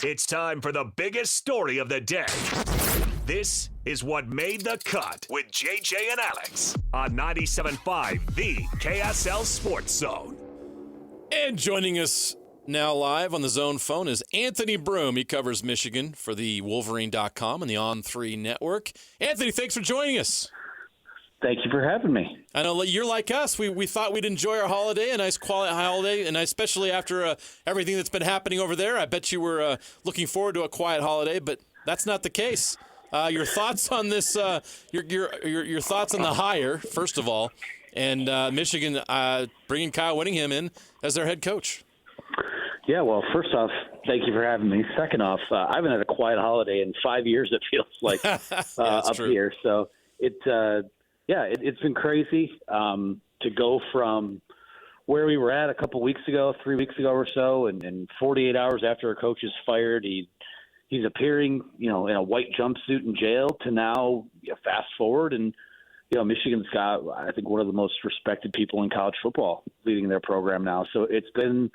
It's time for the biggest story of the day. This is What Made the Cut with JJ and Alex on 97.5, the KSL Sports Zone. And joining us now live on the Zone phone is Anthony Broome. He covers Michigan for the Wolverine.com and the On3 network. Anthony, thanks for joining us. Thank you for having me. I know you're like us. We thought we'd enjoy our holiday, a nice quality holiday, and especially after everything that's been happening over there. I bet you were looking forward to a quiet holiday, but that's not the case. Your thoughts on this? Your thoughts on the hire, first of all, and Michigan bringing Kyle Whittingham in as their head coach. Yeah, well, first off, thank you for having me. Second off, I haven't had a quiet holiday in 5 years, it feels like, up true. here. So it's been crazy to go from where we were at a couple weeks ago, 3 weeks ago or so, and 48 hours after a coach is fired, he's appearing, in a white jumpsuit in jail, to now fast forward and, Michigan's got, I think, one of the most respected people in college football leading their program now. So it's been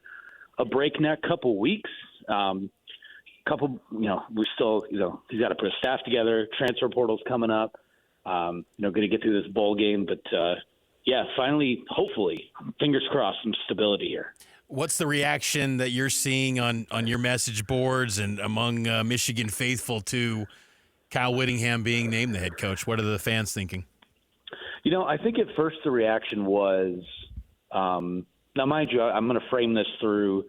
a breakneck couple weeks. We still, he's got to put a staff together. Transfer portal's coming up. Going to get through this bowl game, but finally, hopefully, fingers crossed, some stability here. What's the reaction that you're seeing on your message boards and among Michigan faithful to Kyle Whittingham being named the head coach? What are the fans thinking? I think at first the reaction was, now mind you, I'm going to frame this through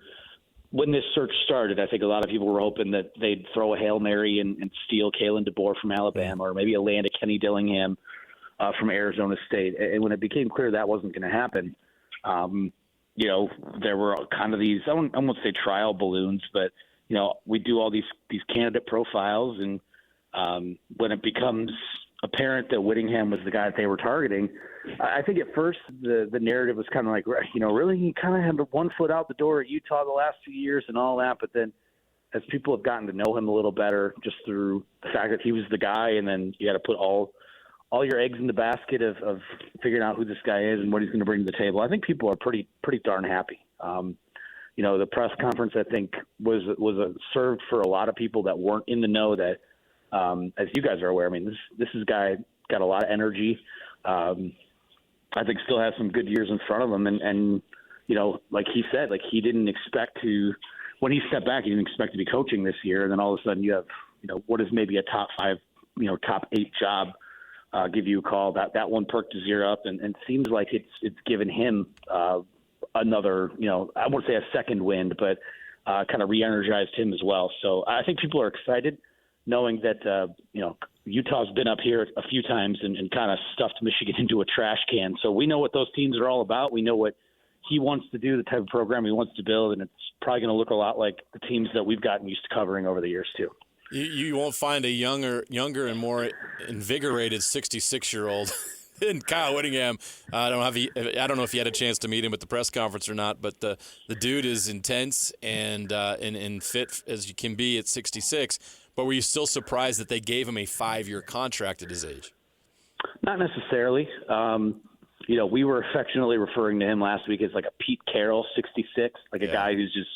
when this search started. I think a lot of people were hoping that they'd throw a Hail Mary and steal Kalen DeBoer from Alabama, or maybe a land of Kenny Dillingham from Arizona State. And when it became clear that wasn't going to happen, there were kind of these, I won't say trial balloons, but, we do all these candidate profiles. And when it becomes apparent that Whittingham was the guy that they were targeting, I think at first the narrative was kind of like, really, he kind of had one foot out the door at Utah the last few years and all that. But then as people have gotten to know him a little better, just through the fact that he was the guy, and then you got to put all your eggs in the basket of figuring out who this guy is and what he's going to bring to the table, I think people are pretty darn happy. The press conference, I think, was served for a lot of people that weren't in the know that, as you guys are aware, I mean, this is a guy got a lot of energy. I think still has some good years in front of him. And like he said, like he didn't expect to, when he stepped back, he didn't expect to be coaching this year. And then all of a sudden you have, what is maybe a top 5, top 8 job, give you a call. That one perked his ear up, and seems like it's given him another, I won't say a second wind, but kind of re-energized him as well. So I think people are excited, knowing that, Utah's been up here a few times and kind of stuffed Michigan into a trash can. So we know what those teams are all about. We know what he wants to do, the type of program he wants to build, and it's probably going to look a lot like the teams that we've gotten used to covering over the years too. You won't find a younger and more invigorated 66-year-old than Kyle Whittingham. I don't know if you had a chance to meet him at the press conference or not, but the dude is intense and fit as you can be at 66. But were you still surprised that they gave him a 5-year contract at his age? Not necessarily. We were affectionately referring to him last week as like a Pete Carroll 66, like a guy who's just,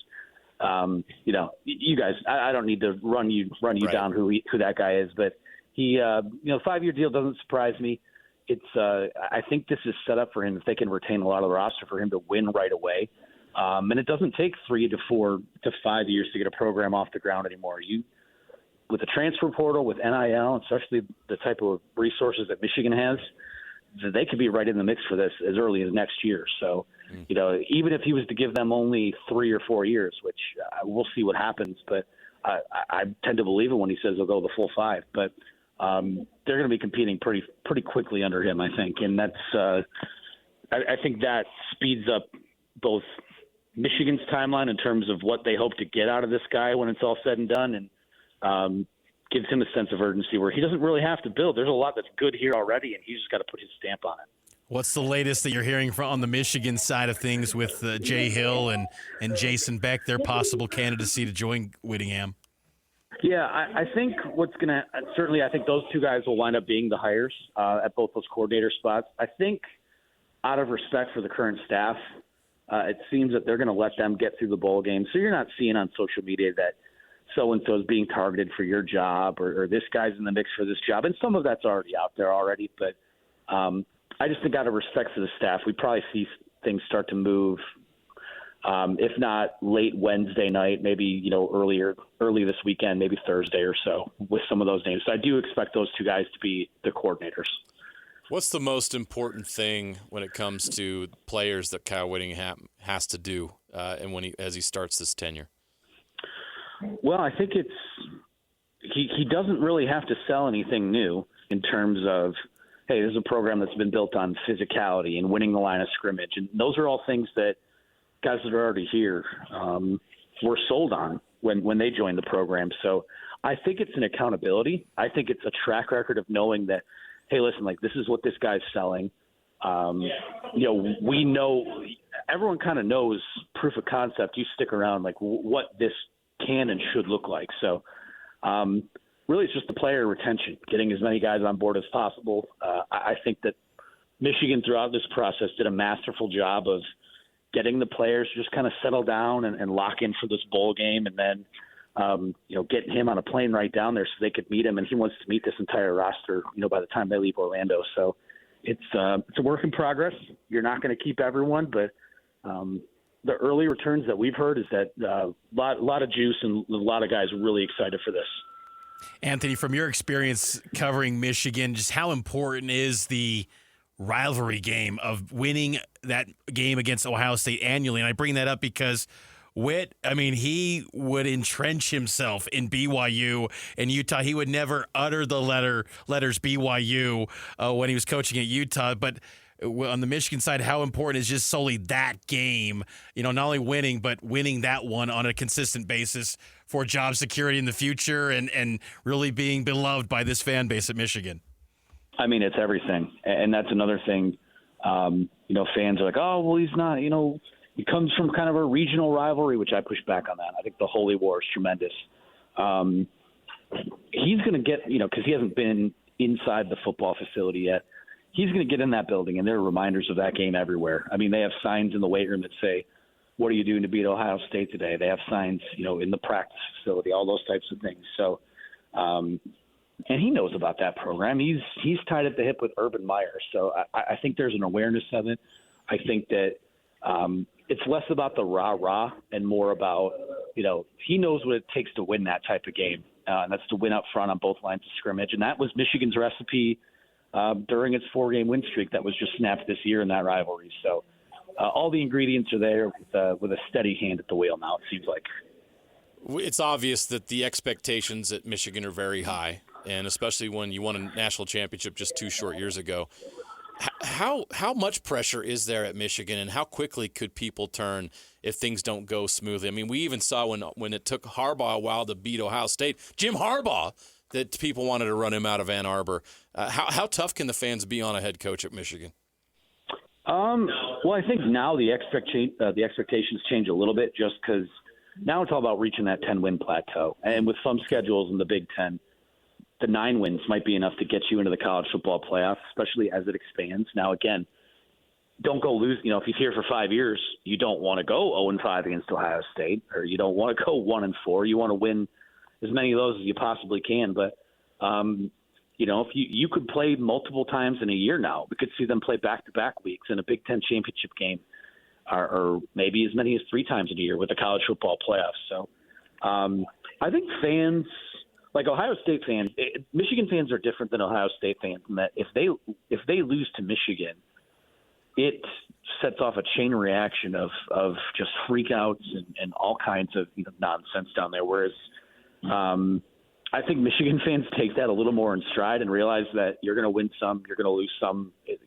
you guys, I don't need to run you right down who that guy is, but he, 5-year deal doesn't surprise me. It's, I think this is set up for him if they can retain a lot of the roster for him to win right away. And it doesn't take 3 to 4 to 5 years to get a program off the ground anymore. With the transfer portal, with NIL, especially the type of resources that Michigan has, they could be right in the mix for this as early as next year. So, even if he was to give them only 3 or 4 years, which we'll see what happens, but I tend to believe it when he says he'll go the full 5. But they're going to be competing pretty quickly under him, I think. And that's I think that speeds up both Michigan's timeline in terms of what they hope to get out of this guy when it's all said and done, and gives him a sense of urgency where he doesn't really have to build. There's a lot that's good here already, and he's just got to put his stamp on it. What's the latest that you're hearing from on the Michigan side of things with Jay Hill and Jason Beck, their possible candidacy to join Whittingham? Yeah, I think what's going to – certainly I think those two guys will wind up being the hires at both those coordinator spots. I think out of respect for the current staff, it seems that they're going to let them get through the bowl game. So you're not seeing on social media that so-and-so is being targeted for your job, or this guy's in the mix for this job. And some of that's already out there already. But I just think out of respect for the staff, we probably see things start to move, if not late Wednesday night, maybe, early this weekend, maybe Thursday or so with some of those names. So I do expect those two guys to be the coordinators. What's the most important thing when it comes to players that Kyle Whittingham has to do as he starts this tenure? Well, I think he doesn't really have to sell anything new in terms of, hey, this is a program that's been built on physicality and winning the line of scrimmage. And those are all things that guys that are already here were sold on when they joined the program. So I think it's an accountability. I think it's a track record of knowing that, hey, listen, like, this is what this guy's selling. We know, everyone kind of knows proof of concept. You stick around, like, what this can and should look like. So really it's just the player retention, getting as many guys on board as possible. I think that Michigan throughout this process did a masterful job of getting the players to just kind of settle down and lock in for this bowl game, and then getting him on a plane right down there so they could meet him. And he wants to meet this entire roster, by the time they leave Orlando. So it's a work in progress. You're not going to keep everyone, but the early returns that we've heard is that a lot of juice and a lot of guys are really excited for this. Anthony, from your experience covering Michigan, just how important is the rivalry game of winning that game against Ohio State annually? And I bring that up because he would entrench himself in BYU and Utah. He would never utter the letters BYU when he was coaching at Utah. But on the Michigan side, how important is just solely that game, not only winning, but winning that one on a consistent basis for job security in the future and really being beloved by this fan base at Michigan? I mean, it's everything. And that's another thing. Fans are like, oh, well, he's not, he comes from kind of a regional rivalry, which I push back on that. I think the Holy War is tremendous. He's going to get, because he hasn't been inside the football facility yet, he's going to get in that building, and there are reminders of that game everywhere. I mean, they have signs in the weight room that say, what are you doing to beat Ohio State today? They have signs, in the practice facility, all those types of things. So, and he knows about that program. He's tied at the hip with Urban Meyer. So I think there's an awareness of it. I think that it's less about the rah-rah and more about, he knows what it takes to win that type of game. And that's to win up front on both lines of scrimmage. And that was Michigan's recipe during its 4-game win streak that was just snapped this year in that rivalry. So all the ingredients are there with a steady hand at the wheel now, it seems like. It's obvious that the expectations at Michigan are very high, and especially when you won a national championship just 2 short years ago. How much pressure is there at Michigan, and how quickly could people turn if things don't go smoothly? I mean, we even saw when it took Harbaugh a while to beat Ohio State, Jim Harbaugh, that people wanted to run him out of Ann Arbor. How tough can the fans be on a head coach at Michigan? Well, I think now the expectations change a little bit just because now it's all about reaching that 10-win plateau. And with some schedules in the Big Ten, the 9 wins might be enough to get you into the college football playoff, especially as it expands. Now, again, don't go lose. If he's here for 5 years, you don't want to go 0-5 against Ohio State, or you don't want to go 1-4. You want to win as many of those as you possibly can. But, if you could play multiple times in a year now, we could see them play back-to-back weeks in a Big Ten championship game, or maybe as many as 3 times in a year with the college football playoffs. So I think fans – like Ohio State fans, Michigan fans are different than Ohio State fans in that if they lose to Michigan, it sets off a chain reaction of just freakouts and all kinds of nonsense down there. Whereas I think Michigan fans take that a little more in stride and realize that you're going to win some, you're going to lose some. It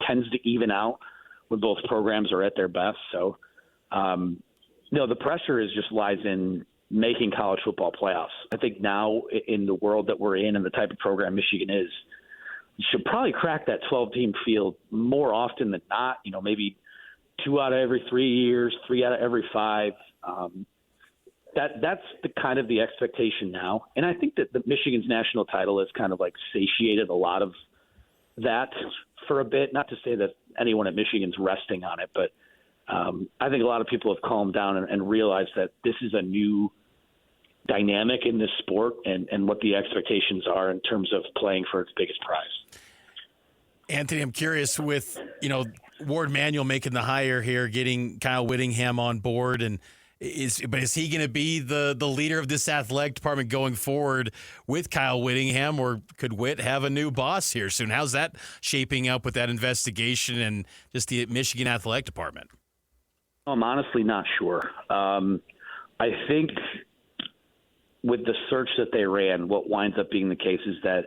tends to even out when both programs are at their best. So the pressure just lies in making college football playoffs. I think now in the world that we're in and the type of program Michigan is, you should probably crack that 12-team field more often than not, maybe 2 out of every 3 years, 3 out of every 5. That's the kind of the expectation now. And I think that the Michigan's national title has kind of like satiated a lot of that for a bit. Not to say that anyone at Michigan's resting on it, but I think a lot of people have calmed down and realized that this is a new dynamic in this sport and what the expectations are in terms of playing for its biggest prize. Anthony, I'm curious with, Ward Manuel making the hire here, getting Kyle Whittingham on board, and is he going to be the leader of this athletic department going forward with Kyle Whittingham, or could Whit have a new boss here soon? How's that shaping up with that investigation and just the Michigan athletic department? I'm honestly not sure. I think with the search that they ran, what winds up being the case is that,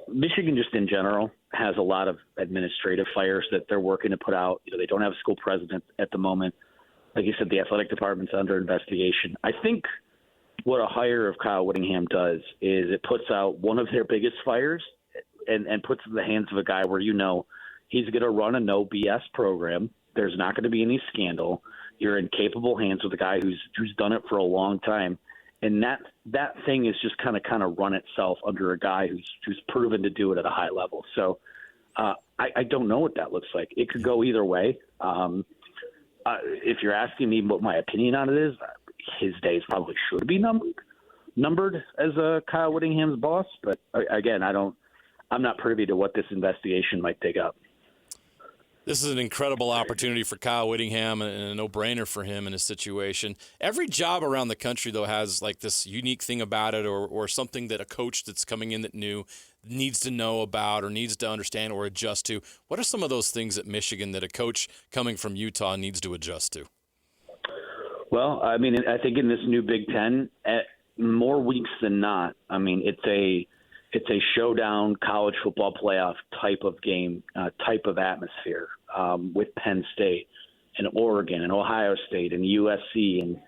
Michigan just in general has a lot of administrative fires that they're working to put out. They don't have a school president at the moment. Like you said, the athletic department's under investigation. I think what a hire of Kyle Whittingham does is it puts out one of their biggest fires and puts it in the hands of a guy where he's going to run a no BS program. There's not going to be any scandal. You're in capable hands with a guy who's done it for a long time. And that thing is just kind of run itself under a guy who's proven to do it at a high level. So I don't know what that looks like. It could go either way. If you're asking me what my opinion on it is, his days probably should be numbered as Kyle Whittingham's boss. But again, I'm not privy to what this investigation might dig up. This is an incredible opportunity for Kyle Whittingham and a no-brainer for him in his situation. Every job around the country, though, has like this unique thing about it or something that a coach that's coming in that new needs to know about or needs to understand or adjust to. What are some of those things at Michigan that a coach coming from Utah needs to adjust to? Well, I think in this new Big Ten, more weeks than not, it's a showdown college football playoff type of game, type of atmosphere with Penn State and Oregon and Ohio State and USC and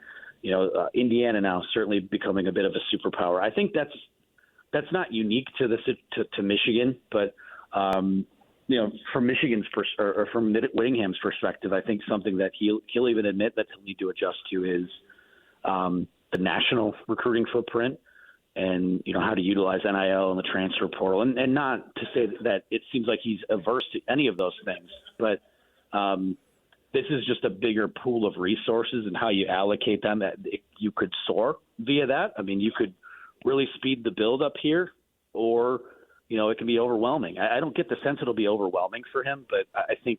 Indiana now certainly becoming a bit of a superpower. I think that's not unique to Michigan, but from Michigan's or from Whittingham's perspective, I think something that he'll even admit that he'll need to adjust to is the national recruiting footprint. And, how to utilize NIL and the transfer portal. And not to say that it seems like he's averse to any of those things, but this is just a bigger pool of resources and how you allocate them. You could soar via that. You could really speed the build up here, or, it can be overwhelming. I don't get the sense it'll be overwhelming for him, but I think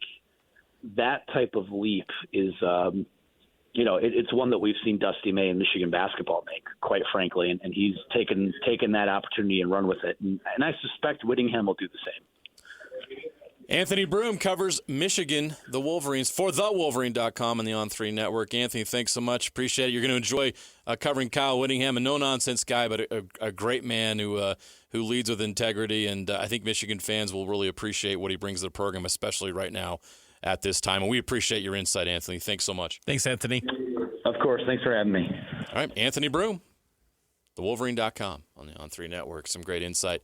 that type of leap is it's one that we've seen Dusty May and Michigan basketball make, quite frankly, and he's taken that opportunity and run with it. And I suspect Whittingham will do the same. Anthony Broome covers Michigan, the Wolverines, for thewolverine.com and the On3 Network. Anthony, thanks so much. Appreciate it. You're going to enjoy covering Kyle Whittingham, a no-nonsense guy, but a great man who leads with integrity, and I think Michigan fans will really appreciate what he brings to the program, especially right now at this time. And we appreciate your insight, Anthony. Thanks so much. Thanks, Anthony. Of course. Thanks for having me. All right, Anthony Broome, thewolverine.com on the On3 Network. Some great insight.